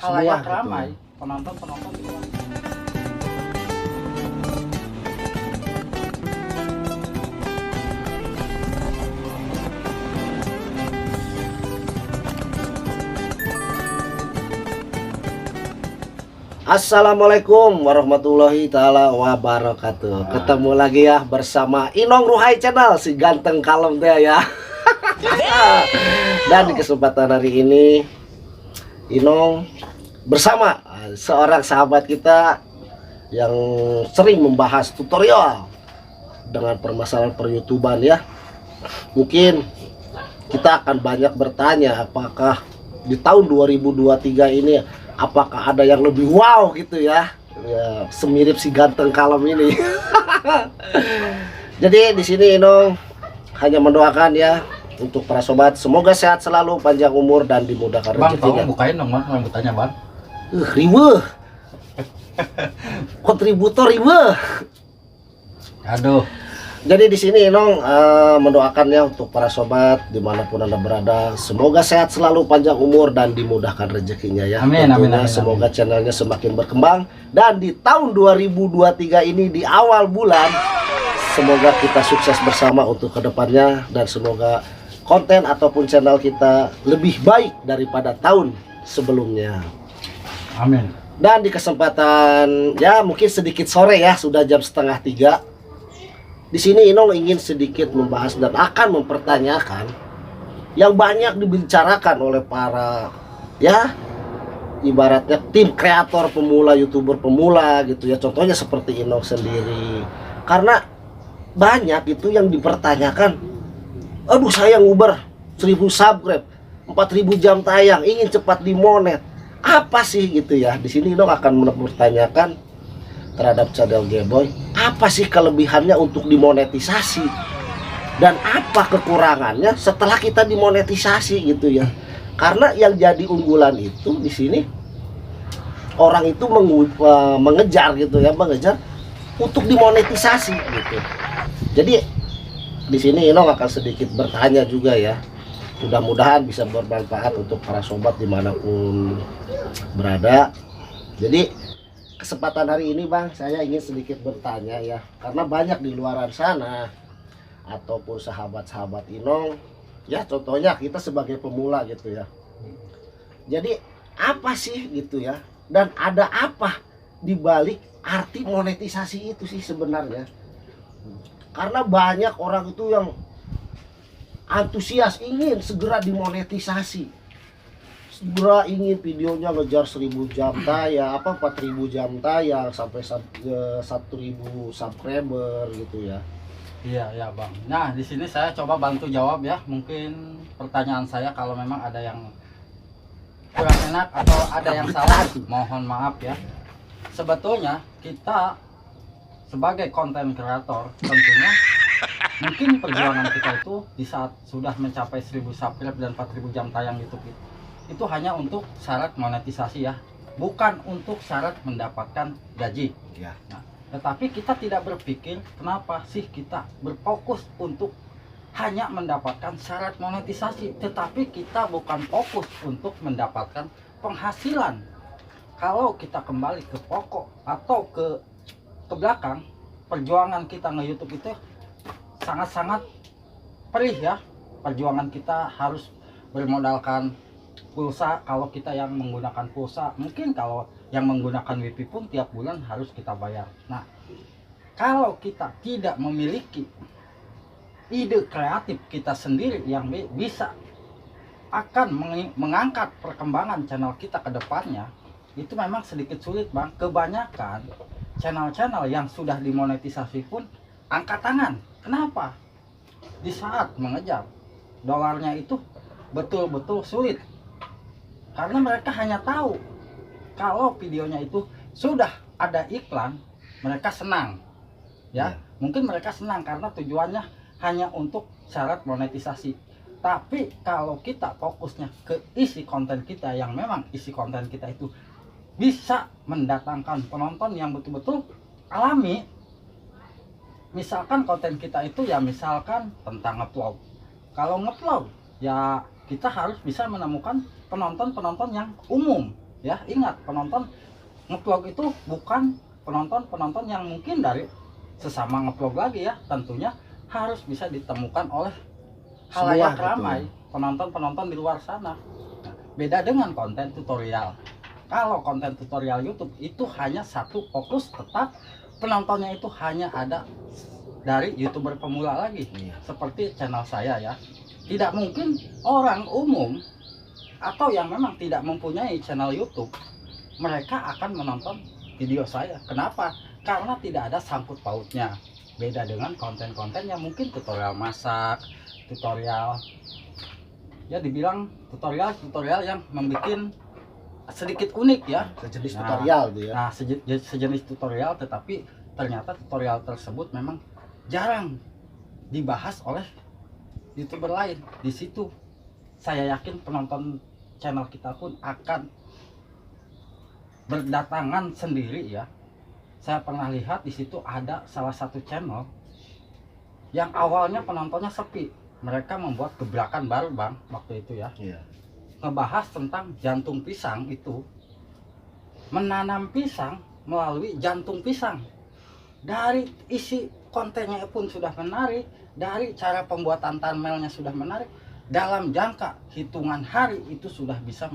halayak gitu. ramai, penonton di luar. Assalamualaikum warahmatullahi taala wabarakatuh. Ketemu lagi ya bersama Inong Ruhai Channel, si ganteng kalem teh ya. Dan di kesempatan hari ini Inong bersama seorang sahabat kita yang sering membahas tutorial dengan permasalahan per-YouTuban ya. Mungkin kita akan banyak bertanya apakah di tahun 2023 ini apakah ada yang lebih wow gitu ya, semirip si ganteng kalem ini. Jadi di sini Inong hanya mendoakan ya untuk para sobat semoga sehat selalu, panjang umur dan dimudahkan Bang, rezekinya. tolong bukain dong bang, rambutnya bang. Riweuh. Kontributor riweuh. Aduh. Jadi di sini Inong mendoakan ya untuk para sobat dimanapun Anda berada, semoga sehat selalu, panjang umur dan dimudahkan rezekinya ya. Amin, amin, amin, semoga amin. channelnya semakin berkembang dan di tahun 2023 ini di awal bulan semoga kita sukses bersama untuk kedepannya dan semoga konten ataupun channel kita lebih baik daripada tahun sebelumnya. Amin. Dan di kesempatan ya mungkin sedikit sore ya, sudah jam 2:30. Di sini Inong ingin sedikit membahas dan akan mempertanyakan yang banyak dibicarakan oleh para ya ibaratnya tim kreator pemula, YouTuber pemula gitu ya. Contohnya seperti Inong sendiri. Karena banyak itu yang dipertanyakan, aduh saya nguber 1000 subscribe, 4000 jam tayang, ingin cepat dimonet. Apa sih gitu ya? Di sini Inong akan mempertanyakan terhadap channel Gboy, apa sih kelebihannya untuk dimonetisasi dan apa kekurangannya setelah kita dimonetisasi gitu ya. Karena yang jadi unggulan itu di sini orang itu mengejar gitu ya, mengejar untuk dimonetisasi gitu. Jadi di sini Inong akan sedikit bertanya juga ya, mudah-mudahan bisa bermanfaat untuk para sobat dimanapun berada. Jadi kesempatan hari ini Bang, saya ingin sedikit bertanya ya, karena banyak di luaran sana ataupun sahabat-sahabat Inong ya, contohnya kita sebagai pemula gitu ya. Jadi apa sih gitu ya, dan ada apa di balik arti monetisasi itu sih sebenarnya? Karena banyak orang itu yang antusias ingin segera dimonetisasi, segera ingin videonya ngejar 1000 jam tayang, 4000 jam tayang sampai 1000 subscriber gitu ya. Iya bang. Nah di sini saya coba bantu jawab ya. Mungkin pertanyaan saya kalau memang ada yang kurang enak atau ada yang salah, mohon maaf ya. Sebetulnya kita sebagai konten kreator tentunya mungkin perjuangan kita itu di saat sudah mencapai 1000 subscribe dan 4000 jam tayang YouTube itu hanya untuk syarat monetisasi ya, bukan untuk syarat mendapatkan gaji Ya. nah, tetapi kita tidak berpikir kenapa sih kita berfokus untuk hanya mendapatkan syarat monetisasi, tetapi kita bukan fokus untuk mendapatkan penghasilan. Kalau kita kembali ke pokok atau ke belakang, perjuangan kita nge-YouTube itu sangat-sangat perih ya. Perjuangan kita harus bermodalkan pulsa kalau kita yang menggunakan pulsa, mungkin kalau yang menggunakan WiFi pun tiap bulan harus kita bayar. Nah, kalau kita tidak memiliki ide kreatif kita sendiri yang bisa akan mengangkat perkembangan channel kita ke depannya, itu memang sedikit sulit Bang. Kebanyakan channel-channel yang sudah dimonetisasi pun angkat tangan. Kenapa? Di saat mengejar dolarnya itu betul-betul sulit. Karena mereka hanya tahu kalau videonya itu sudah ada iklan, mereka senang ya. Mungkin mereka senang karena tujuannya hanya untuk syarat monetisasi. Tapi kalau kita fokusnya ke isi konten kita, yang memang isi konten kita itu bisa mendatangkan penonton yang betul-betul alami. Misalkan konten kita itu ya misalkan tentang ngevlog. Kalau ngevlog ya kita harus bisa menemukan penonton-penonton yang umum, Ya, ingat, penonton ngevlog itu bukan penonton yang mungkin dari sesama ngevlog lagi ya, tentunya harus bisa ditemukan oleh halayak Semua gitu ramai, ya. penonton di luar sana. Nah, beda dengan konten tutorial. Kalau konten tutorial YouTube itu hanya satu fokus, tetap penontonnya itu hanya ada dari YouTuber pemula lagi. Iya. Seperti channel saya ya. Tidak mungkin orang umum atau yang memang tidak mempunyai channel YouTube, mereka akan menonton video saya. Kenapa? Karena tidak ada sangkut pautnya. Beda dengan konten-konten yang mungkin tutorial masak, tutorial, ya dibilang tutorial yang membuat sedikit unik ya. Sejenis Nah, tutorial tuh ya. Nah, sejenis tutorial, tetapi ternyata tutorial tersebut memang jarang dibahas oleh YouTuber lain. Di situ saya yakin penonton channel kita pun akan berdatangan sendiri ya. Saya pernah lihat di situ ada salah satu channel yang awalnya penontonnya sepi. Mereka membuat gebrakan baru bang waktu itu ya. Iya. Ngebahas tentang jantung pisang itu, menanam pisang melalui jantung pisang. Dari isi kontennya pun sudah menarik, dari cara pembuatan thumbnailnya sudah menarik. Dalam jangka hitungan hari itu sudah bisa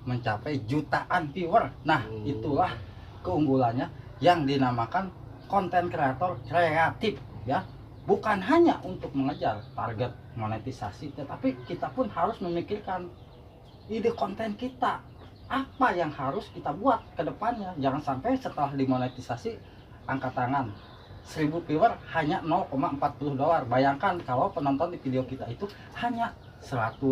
mencapai jutaan viewer. Nah, itulah keunggulannya yang dinamakan konten kreator kreatif ya. Bukan hanya untuk mengejar target monetisasi, tetapi kita pun harus memikirkan ide konten kita, apa yang harus kita buat ke depannya. Jangan sampai setelah dimonetisasi angkat tangan 1000 viewer hanya $0,40. Bayangkan kalau penonton di video kita itu hanya 100,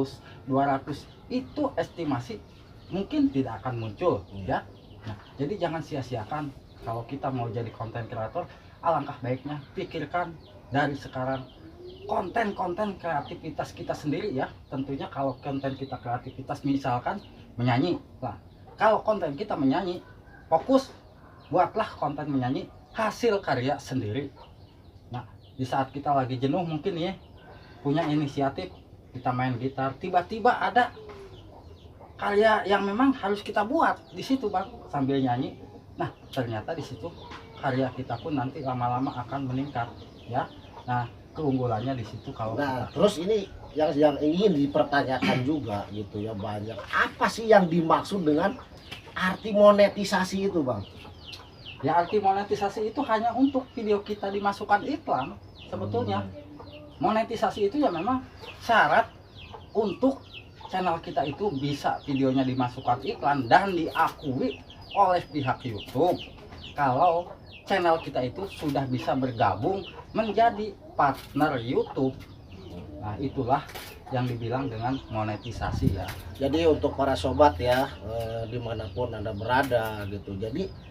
200, itu estimasi mungkin tidak akan muncul ya. Nah, jadi jangan sia-siakan kalau kita mau jadi konten kreator. Alangkah baiknya pikirkan dari sekarang konten-konten kreativitas kita sendiri ya. Tentunya kalau konten kita kreativitas misalkan menyanyi, nah kalau konten kita menyanyi, fokus buatlah konten menyanyi hasil karya sendiri. Nah, di saat kita lagi jenuh mungkin ya punya inisiatif, kita main gitar, tiba-tiba ada karya yang memang harus kita buat di situ bang sambil nyanyi. Nah, ternyata di situ karya kita pun nanti lama-lama akan meningkat ya. Nah, keunggulannya di situ kalau Nah, kita. terus ini yang ingin dipertanyakan juga gitu ya, banyak. Apa sih yang dimaksud dengan arti monetisasi itu, Bang? Ya, arti monetisasi itu hanya untuk video kita dimasukkan iklan sebetulnya. Monetisasi itu ya memang syarat untuk channel kita itu bisa videonya dimasukkan iklan dan diakui oleh pihak YouTube. Kalau channel kita itu sudah bisa bergabung menjadi partner YouTube. Nah, itulah yang dibilang dengan monetisasi ya. Jadi untuk para sobat ya, dimanapun Anda berada gitu. Jadi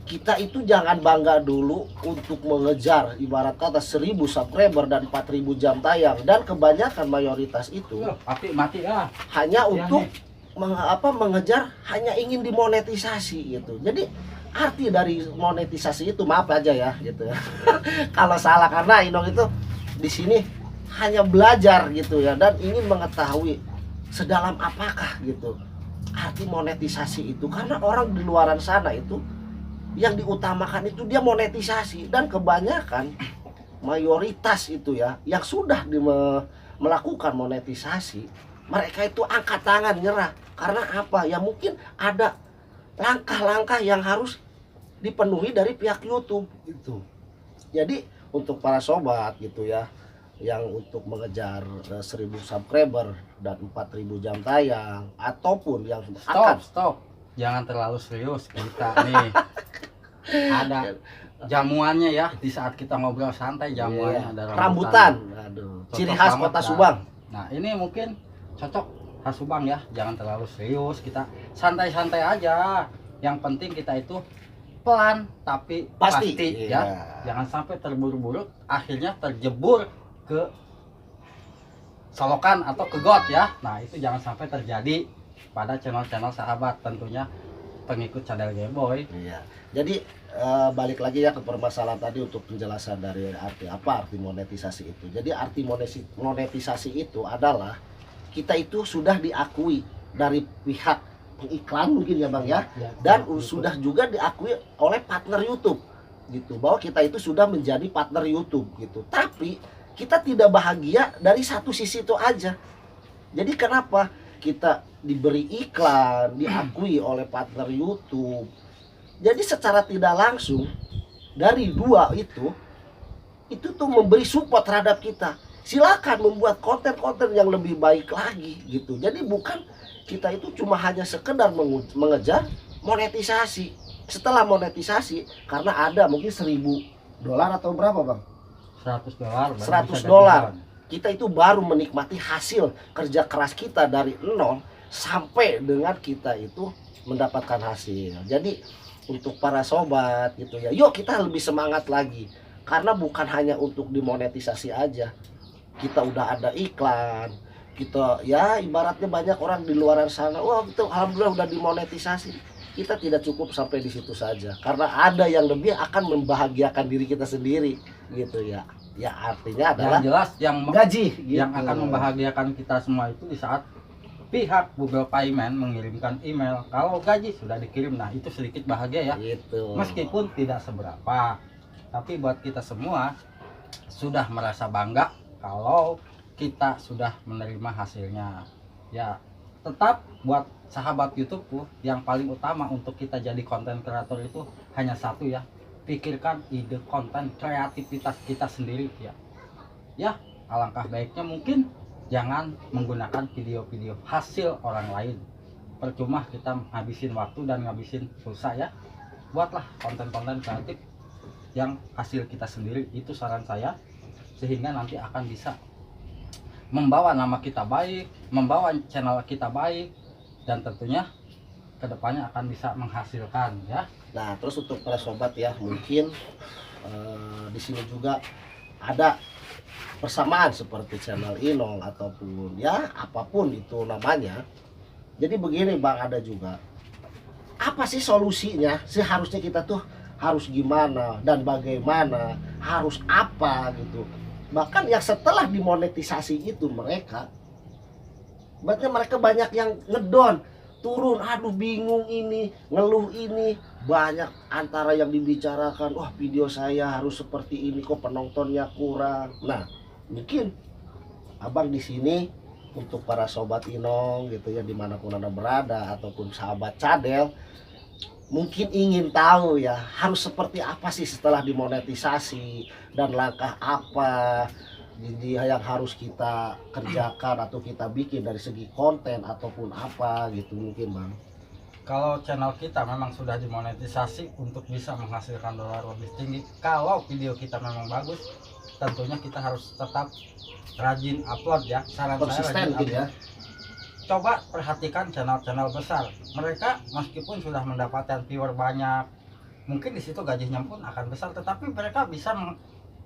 kita itu jangan bangga dulu untuk mengejar ibarat kata 1000 subscriber dan 4000 jam tayang, dan kebanyakan mayoritas itu Tapi mati ah. hanya Ya, untuk mengejar, hanya ingin dimonetisasi gitu. Jadi arti dari monetisasi itu, maaf aja ya gitu ya kalau salah, karena Inong itu di sini hanya belajar gitu ya, dan ingin mengetahui sedalam apakah gitu arti monetisasi itu, karena orang di luaran sana itu yang diutamakan itu dia monetisasi, dan kebanyakan mayoritas itu ya yang sudah melakukan monetisasi, mereka itu angkat tangan nyerah. Karena apa ya, mungkin ada langkah-langkah yang harus dipenuhi dari pihak YouTube itu. Jadi untuk para sobat gitu ya, yang untuk mengejar 1000 subscriber dan 4000 jam tayang, ataupun yang Stop. Jangan terlalu serius kita nih. Ada jamuannya ya, di saat kita ngobrol santai jamuannya ada rambutan. Aduh, ciri khas kota Subang. Nah, ini mungkin cocok khas Subang ya. Jangan terlalu serius, kita santai-santai aja. Yang penting kita itu pelan tapi pasti ya. Jangan sampai terburu-buru akhirnya terjebur ke solokan atau ke got ya. Nah, itu jangan sampai terjadi pada channel-channel sahabat, tentunya pengikut Cadel Gameboy. Iya. Jadi balik lagi ya ke permasalahan tadi untuk penjelasan dari arti monetisasi itu. Jadi arti monetisasi itu adalah kita itu sudah diakui dari pihak iklan mungkin ya Bang ya, Ya, dan YouTube. sudah juga diakui oleh partner YouTube gitu, bahwa kita itu sudah menjadi partner YouTube gitu. Tapi kita tidak bahagia dari satu sisi itu aja. Jadi kenapa kita diberi iklan, diakui oleh partner YouTube, jadi secara tidak langsung dari dua itu tuh memberi support terhadap kita. Silakan membuat konten-konten yang lebih baik lagi gitu. Jadi bukan kita itu cuma hanya sekedar mengejar monetisasi. Setelah monetisasi, karena ada mungkin $1.000 atau berapa Bang? $100 baru $100, bisa gajian. kita itu baru menikmati hasil kerja keras kita dari nol sampai dengan kita itu mendapatkan hasil. Jadi untuk para sobat gitu ya, yuk kita lebih semangat lagi, karena bukan hanya untuk dimonetisasi aja. Kita udah ada iklan, kita ya ibaratnya banyak orang di luar sana, wah itu alhamdulillah udah dimonetisasi. Kita tidak cukup sampai di situ saja, karena ada yang lebih akan membahagiakan diri kita sendiri gitu ya. Ya artinya adalah Yang jelas gaji gitu. yang akan membahagiakan kita semua itu di saat pihak Google Payment mengirimkan email kalau gaji sudah dikirim. Nah, itu sedikit bahagia ya. Gitu. Meskipun tidak seberapa, tapi buat kita semua sudah merasa bangga kalau kita sudah menerima hasilnya. Ya, tetap buat sahabat YouTubeku, yang paling utama untuk kita jadi konten kreator itu hanya satu ya. Pikirkan ide konten kreativitas kita sendiri ya. Ya, alangkah baiknya mungkin jangan menggunakan video-video hasil orang lain. Percuma kita ngabisin waktu dan ngabisin pulsa ya. Buatlah konten-konten kreatif yang hasil kita sendiri, itu saran saya, sehingga nanti akan bisa membawa nama kita baik, membawa channel kita baik, dan tentunya kedepannya akan bisa menghasilkan ya. Nah, terus untuk para sobat ya, mungkin di sini juga ada persamaan seperti channel Inong ataupun ya apapun itu namanya. Jadi begini Bang, ada juga apa sih solusinya? Seharusnya kita tuh harus gimana dan bagaimana, harus apa gitu. Bahkan yang setelah dimonetisasi itu mereka banyak yang ngedon, turun, aduh bingung ini, ngeluh ini, banyak antara yang dibicarakan, wah video saya harus seperti ini kok penontonnya kurang. Nah, mungkin Abang di sini untuk para sobat Inong gitu ya, dimanapun Anda berada, ataupun sahabat Cadel, mungkin ingin tahu ya harus seperti apa sih setelah dimonetisasi, dan langkah apa jadi yang harus kita kerjakan atau kita bikin dari segi konten ataupun apa gitu mungkin Bang. Kalau channel kita memang sudah dimonetisasi untuk bisa menghasilkan dolar lebih tinggi, kalau video kita memang bagus, tentunya kita harus tetap rajin upload ya. Saran saya Konsisten rajin gitu ya. upload. Coba perhatikan channel-channel besar, mereka meskipun sudah mendapatkan viewer banyak, mungkin di situ gajinya pun akan besar, tetapi mereka bisa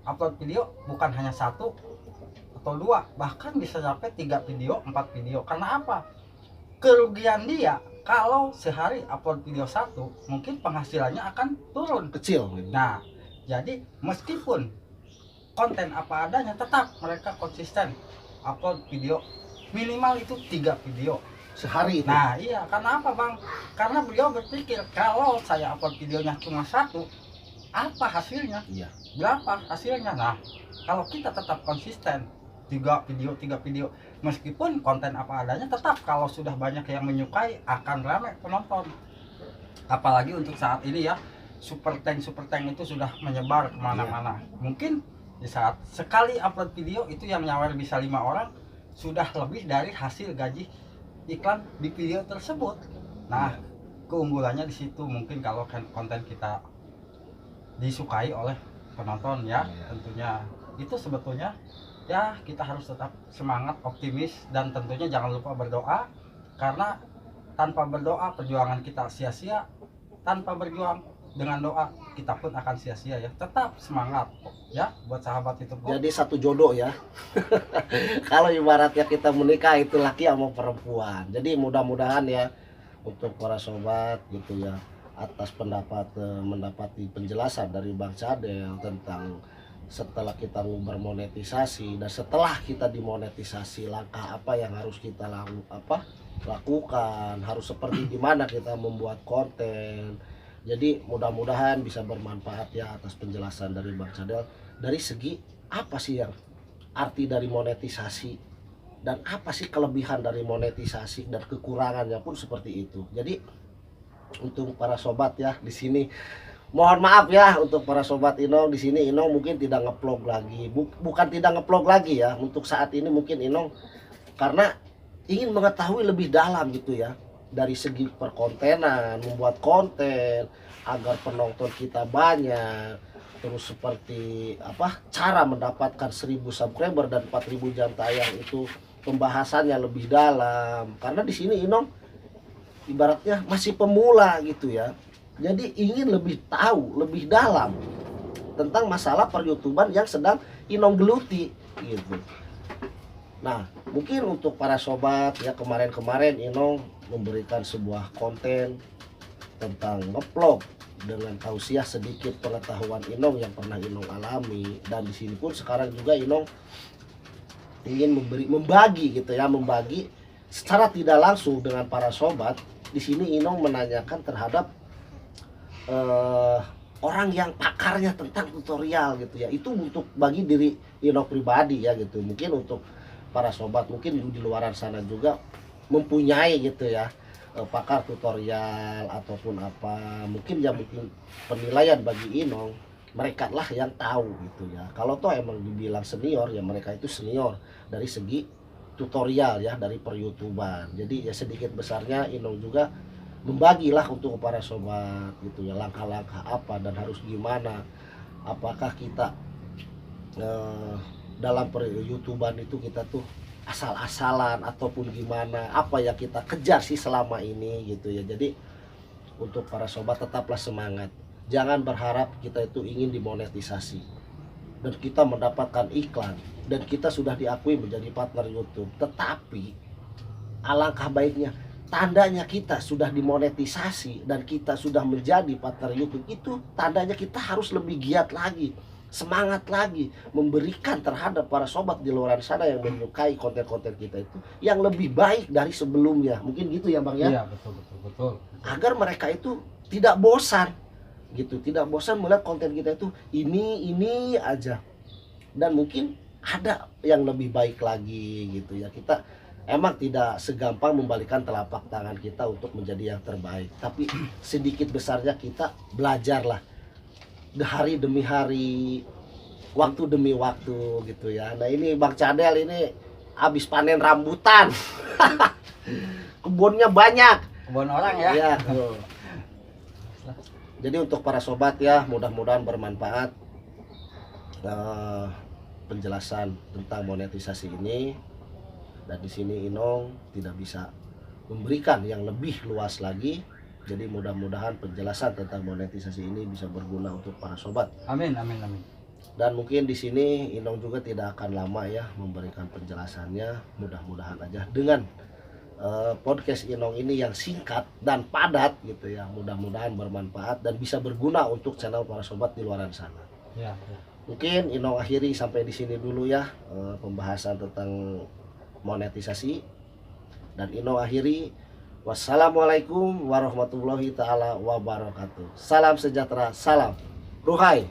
upload video bukan hanya 1 atau 2, bahkan bisa sampai 3 video, 4 video. Karena apa? Kerugian dia kalau sehari upload video 1, mungkin penghasilannya akan turun Kecil gitu. Nah, jadi meskipun konten apa adanya, tetap mereka konsisten upload video, minimal itu 3 video Sehari itu. Nah iya, karena apa Bang? Karena beliau berpikir kalau saya upload videonya cuma 1, apa hasilnya? Iya. Berapa hasilnya? Nah, kalau kita tetap konsisten 3 video, meskipun konten apa adanya, tetap kalau sudah banyak yang menyukai akan ramai penonton. Apalagi untuk saat ini ya, super tank itu sudah menyebar kemana-mana. Mungkin di saat sekali upload video itu yang nyawer bisa 5 orang, sudah lebih dari hasil gaji iklan di video tersebut. Nah, keunggulannya di situ. Mungkin kalau konten kita disukai oleh penonton ya, tentunya itu sebetulnya ya kita harus tetap semangat, optimis, dan tentunya jangan lupa berdoa, karena tanpa berdoa perjuangan kita sia-sia, tanpa berjuang dengan doa kita pun akan sia-sia ya. Tetap semangat ya buat sahabat itu. Jadi satu jodoh ya. Kalau ibaratnya kita menikah itu laki sama perempuan. Jadi mudah-mudahan ya untuk para sobat gitu ya, atas mendapati penjelasan dari Bang Cadel tentang setelah kita bermonetisasi dan setelah kita dimonetisasi, langkah apa yang harus kita lakukan, harus seperti gimana kita membuat konten. Jadi mudah-mudahan bisa bermanfaat ya atas penjelasan dari Bang Cadel dari segi apa sih yang arti dari monetisasi dan apa sih kelebihan dari monetisasi dan kekurangannya pun seperti itu. Jadi untuk para sobat ya di sini mohon maaf ya untuk para sobat Inong di sini. Inong mungkin tidak ngeplog lagi, bukan tidak ngeplog lagi ya untuk saat ini. Mungkin Inong karena ingin mengetahui lebih dalam gitu ya dari segi perkontenan, membuat konten agar penonton kita banyak, terus seperti apa cara mendapatkan 1000 subscriber dan 4000 jam tayang itu pembahasannya lebih dalam. Karena di sini Inong ibaratnya masih pemula gitu ya. Jadi ingin lebih tahu lebih dalam tentang masalah per-YouTuban yang sedang Inong geluti gitu. Nah, mungkin untuk para sobat ya, kemarin-kemarin Inong memberikan sebuah konten tentang ngeplog dengan tausiah sedikit pengetahuan Inong yang pernah Inong alami, dan di sini pun sekarang juga Inong ingin membagi gitu ya, membagi secara tidak langsung dengan para sobat. Di sini Inong menanyakan terhadap orang yang pakarnya tentang tutorial gitu ya. Itu untuk bagi diri Inong pribadi ya gitu. Mungkin untuk para sobat mungkin di luaran sana juga mempunyai gitu ya pakar tutorial ataupun apa, mungkin ya mungkin penilaian bagi Inong mereka lah yang tahu gitu ya. Kalau toh emang dibilang senior ya mereka itu senior dari segi tutorial ya, dari per-YouTuban. Jadi ya sedikit besarnya Inong juga membagilah untuk para sobat gitu ya, langkah-langkah apa dan harus gimana. Apakah kita dalam per-YouTuban itu kita tuh asal-asalan ataupun gimana, apa yang kita kejar sih selama ini gitu ya. Jadi untuk para sobat tetaplah semangat, jangan berharap kita itu ingin dimonetisasi dan kita mendapatkan iklan dan kita sudah diakui menjadi partner YouTube. Tetapi alangkah baiknya tandanya kita sudah dimonetisasi dan kita sudah menjadi partner YouTube, itu tandanya kita harus lebih giat lagi, semangat lagi memberikan terhadap para sobat di luar sana yang menyukai konten-konten kita itu yang lebih baik dari sebelumnya. Mungkin gitu ya Bang ya. Iya, betul. Agar mereka itu tidak bosan gitu, tidak bosan melihat konten kita itu ini aja, dan mungkin ada yang lebih baik lagi gitu ya. Kita emang tidak segampang membalikan telapak tangan kita untuk menjadi yang terbaik, tapi sedikit besarnya kita belajarlah hari demi hari, waktu demi waktu gitu ya. Nah ini Bang Cadel ini habis panen rambutan kebunnya banyak, Kebun orang ya. ya tuh. Jadi untuk para sobat ya, mudah-mudahan bermanfaat penjelasan tentang monetisasi ini. Dan di sini Inong tidak bisa memberikan yang lebih luas lagi. Jadi mudah-mudahan penjelasan tentang monetisasi ini bisa berguna untuk para sobat. Amin. Dan mungkin di sini Inong juga tidak akan lama ya memberikan penjelasannya. Mudah-mudahan aja dengan podcast Inong ini yang singkat dan padat gitu ya, mudah-mudahan bermanfaat dan bisa berguna untuk channel para sobat di luar sana. Ya. Mungkin Inong akhiri sampai di sini dulu ya pembahasan tentang monetisasi, dan Inong akhiri. Wassalamualaikum warahmatullahi taala wabarakatuh. Salam sejahtera, salam Ruhai.